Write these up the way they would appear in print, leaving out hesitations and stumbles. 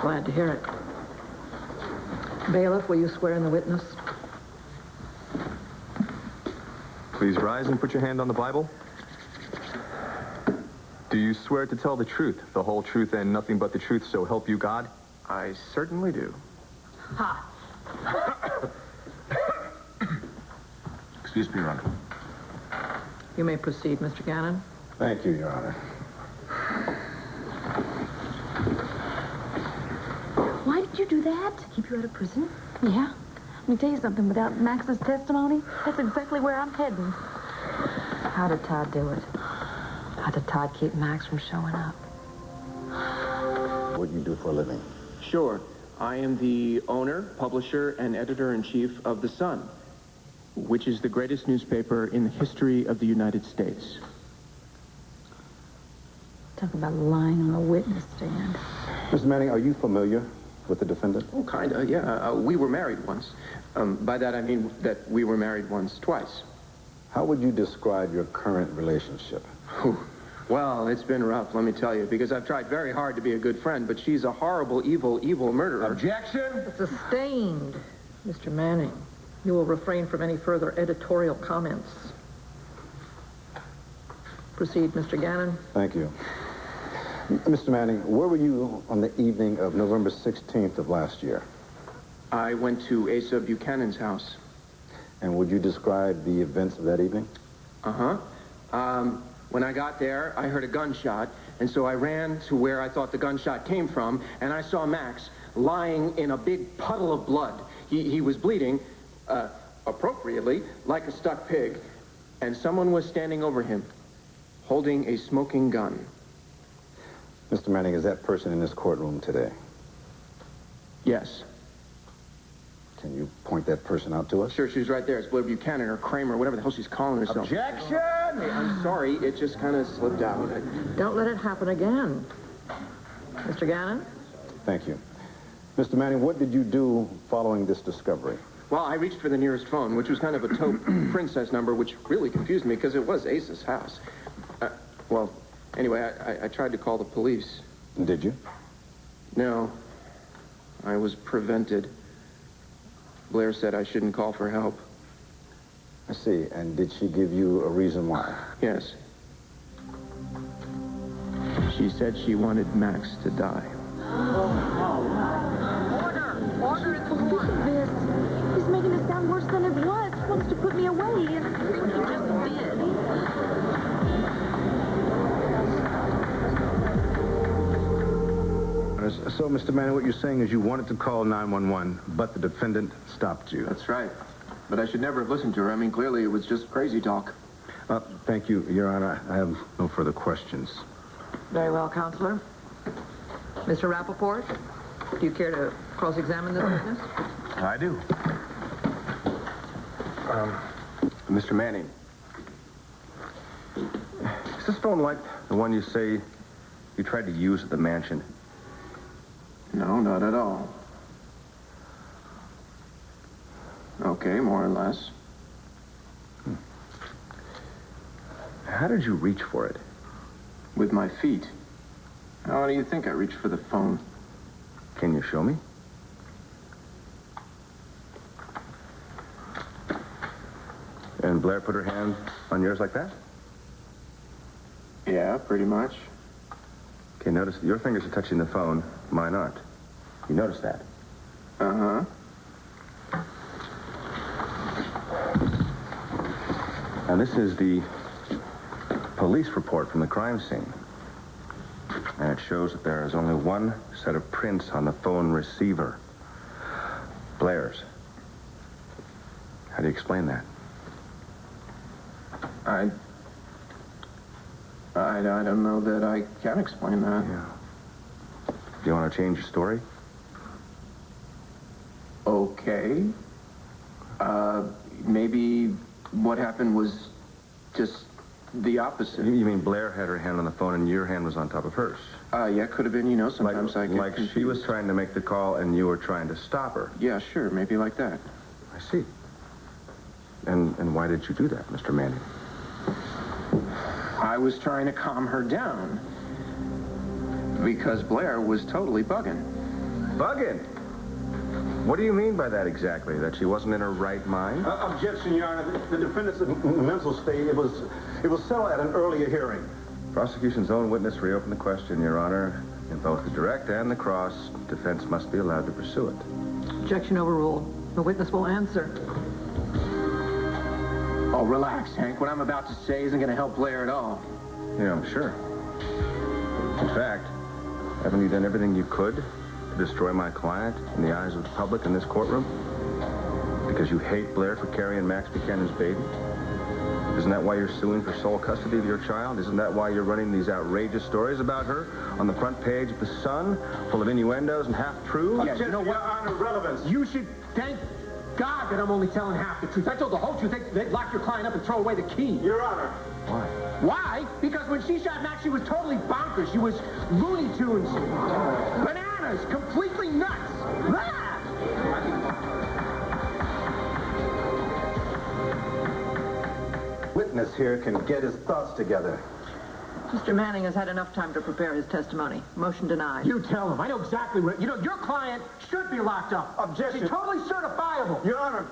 Glad to hear it. Bailiff, will you swear in the witness? Please rise and put your hand on the Bible. Do you swear to tell the truth, the whole truth, and nothing but the truth, so help you God? I certainly do. Ha! Excuse me, Your Honor. You may proceed, Mr. Gannon. Thank you, Your Honor. Why did you do that? To keep you out of prison? Yeah. Let me tell you something. Without Max's testimony, that's exactly where I'm heading. How did Todd do it? How did Todd keep Max from showing up? What do you do for a living? Sure. I am the owner, publisher, and editor-in-chief of The Sun, which is the greatest newspaper in the history of the United States. Talk about lying on a witness stand. Mr. Manning, are you familiar with the defendant? Oh, kinda, yeah. We were married once. By that, I mean that we were married once, twice. How would you describe your current relationship? Whew. Well, it's been rough, let me tell you, because I've tried very hard to be a good friend, but she's a horrible, evil murderer. Objection! Sustained. Mr. Manning, you will refrain from any further editorial comments. Proceed, Mr. Gannon. Thank you. Mr. Manning, where were you on the evening of November 16th of last year? I went to Asa Buchanan's house. And would you describe the events of that evening? Uh-huh. When I got there, I heard a gunshot, and so I ran to where I thought the gunshot came from, and I saw Max lying in a big puddle of blood. He was bleeding, appropriately, like a stuck pig, and someone was standing over him, holding a smoking gun. Mr. Manning, is that person in this courtroom today? Yes. Can you point that person out to us? Sure, she's right there. It's Blair Buchanan or Kramer, whatever the hell she's calling herself. Objection! Hey, I'm sorry. It just kind of slipped out. Don't let it happen again. Mr. Gannon? Thank you. Mr. Manning, what did you do following this discovery? Well, I reached for the nearest phone, which was kind of a taupe princess number, which really confused me because it was Ace's house. Anyway, I tried to call the police. Did you? No. I was prevented. Blair said I shouldn't call for help. I see. And did she give you a reason why? Yes. She said she wanted Max to die. Order in the court. This. He's making it sound worse than it was. He wants to put me away. And you just did. So, Mr. Manning, what you're saying is you wanted to call 911, but the defendant stopped you. That's right. But I should never have listened to her. I mean, clearly it was just crazy talk. Thank you, Your Honor. I have no further questions. Very well, Counselor. Mr. Rappaport, do you care to cross-examine this witness? I do. Mr. Manning, is this phone like the one you say you tried to use at the mansion? No, not at all. Okay, more or less. How did you reach for it? With my feet. How do you think I reached for the phone? Can you show me? And Blair put her hand on yours like that? Yeah, pretty much. Okay, notice that your fingers are touching the phone, mine aren't. You notice that? Uh-huh. Now, this is the police report from the crime scene. And it shows that there is only one set of prints on the phone receiver. Blair's. How do you explain that? I don't know that I can explain that. Yeah. Do you want to change your story? Okay. Maybe what happened was just the opposite. You mean Blair had her hand on the phone and your hand was on top of hers? Yeah, could have been, you know, sometimes I get Like confused. she was trying to make the call and you were trying to stop her. Yeah, sure, maybe like that. I see. And why did you do that, Mr. Manning? I was trying to calm her down because Blair was totally bugging. Bugging? What do you mean by that exactly? That she wasn't in her right mind? Objection, Your Honor. The defendant's mental state, it was settled at an earlier hearing. Prosecution's own witness reopened the question, Your Honor. In both the direct and the cross, defense must be allowed to pursue it. Objection overruled. The witness will answer. Oh, relax, Hank. What I'm about to say isn't going to help Blair at all. Yeah, I'm sure. In fact, haven't you done everything you could to destroy my client in the eyes of the public in this courtroom? Because you hate Blair for carrying Max Buchanan's baby? Isn't that why you're suing for sole custody of your child? Isn't that why you're running these outrageous stories about her on the front page of The Sun, full of innuendos and half-truths? Yeah, you know what? Your Honor, relevance. You should thank God that I'm only telling half the truth. I told the whole truth. They'd lock your client up and throw away the key. Your Honor. Why? Why? Because when she shot Max, she was totally bonkers. She was Looney Tunes, bananas, completely nuts. Ah! Witness here can get his thoughts together. Mr. Manning has had enough time to prepare his testimony. Motion denied. You tell him. I know exactly what... You know, your client should be locked up. Objection. She's totally certifiable. Your Honor,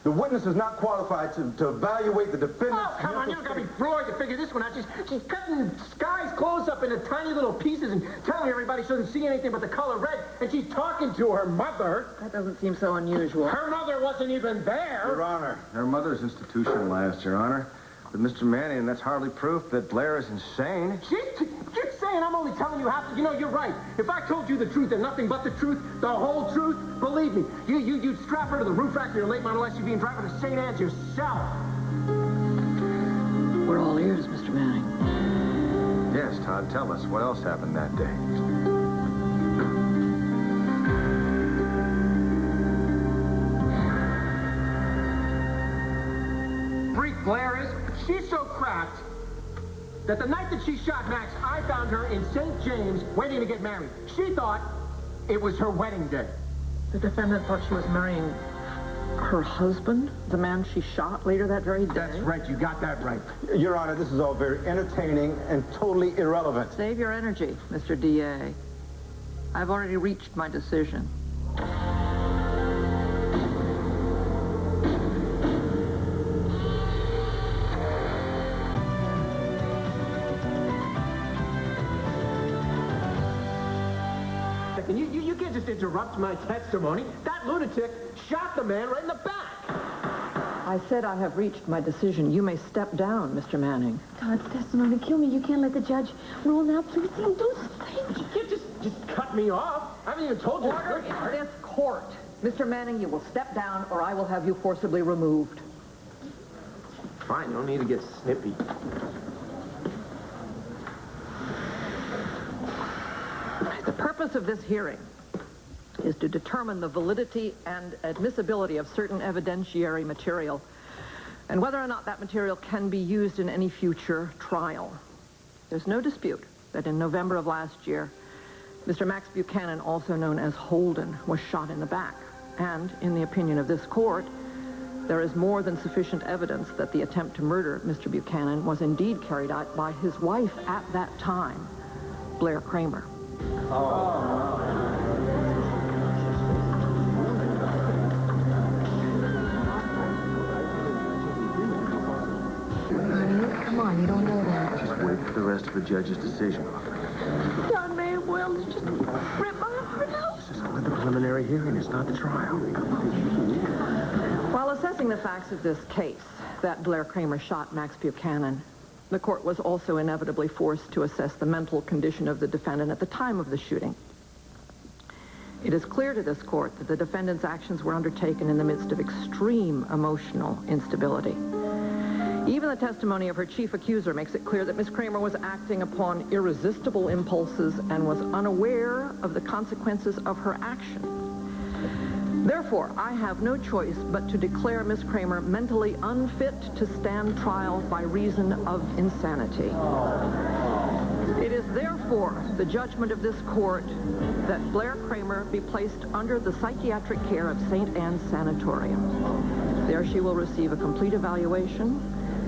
the witness is not qualified to evaluate the defendant's Oh, come on. You mental don't got to be state. broad to figure this one out. She's cutting Sky's clothes up into tiny little pieces and telling everybody she doesn't see anything but the color red. And she's talking to her mother. That doesn't seem so unusual. Her mother wasn't even there. Your Honor. Her mother's institutionalized, Your Honor. But Mr. Manning, that's hardly proof that Blair is insane. You're saying I'm only telling you half. You know, you're right. If I told you the truth and nothing but the truth, the whole truth, believe me, you'd strap her to the roof rack of your late model SUV and drive her to St. Anne's yourself. We're all ears, Mr. Manning. Yes, Todd, tell us. What else happened that day? Freak Blair is, she's so cracked that the night that she shot Max, I found her in St. James waiting to get married. She thought it was her wedding day. The defendant thought she was marrying her husband, the man she shot later that very day? That's right. You got that right. Your Honor, this is all very entertaining and totally irrelevant. Save your energy, Mr. DA. I've already reached my decision. You can't just interrupt my testimony. That lunatic shot the man right in the back. I said I have reached my decision. You may step down, Mr. Manning. Todd's testimony kill me. You can't let the judge rule now. Please do something. You can't just cut me off. I haven't even told you. Order in this court. Mr. Manning, you will step down or I will have you forcibly removed. Fine, you don't need to get snippy. The purpose of this hearing is to determine the validity and admissibility of certain evidentiary material and whether or not that material can be used in any future trial. There's no dispute that in November of last year, Mr. Max Buchanan, also known as Holden, was shot in the back. And in the opinion of this court, there is more than sufficient evidence that the attempt to murder Mr. Buchanan was indeed carried out by his wife at that time, Blair Kramer. Come on, you don't know that. Just wait for the rest of the judge's decision. Todd may have well just ripped my heart out. This is only the preliminary hearing. It's not the trial. While assessing the facts of this case, that Blair Kramer shot Max Buchanan, the court was also inevitably forced to assess the mental condition of the defendant at the time of the shooting. It is clear to this court that the defendant's actions were undertaken in the midst of extreme emotional instability. Even the testimony of her chief accuser makes it clear that Miss Kramer was acting upon irresistible impulses and was unaware of the consequences of her action. Therefore, I have no choice but to declare Miss Kramer mentally unfit to stand trial by reason of insanity. It is therefore the judgment of this court that Blair Kramer be placed under the psychiatric care of St. Anne's Sanatorium. There she will receive a complete evaluation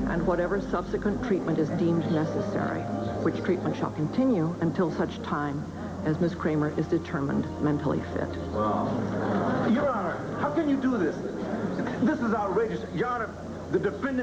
and whatever subsequent treatment is deemed necessary, which treatment shall continue until such time as Ms. Kramer is determined mentally fit. Your Honor, how can you do this? This is outrageous. Your Honor, the defendant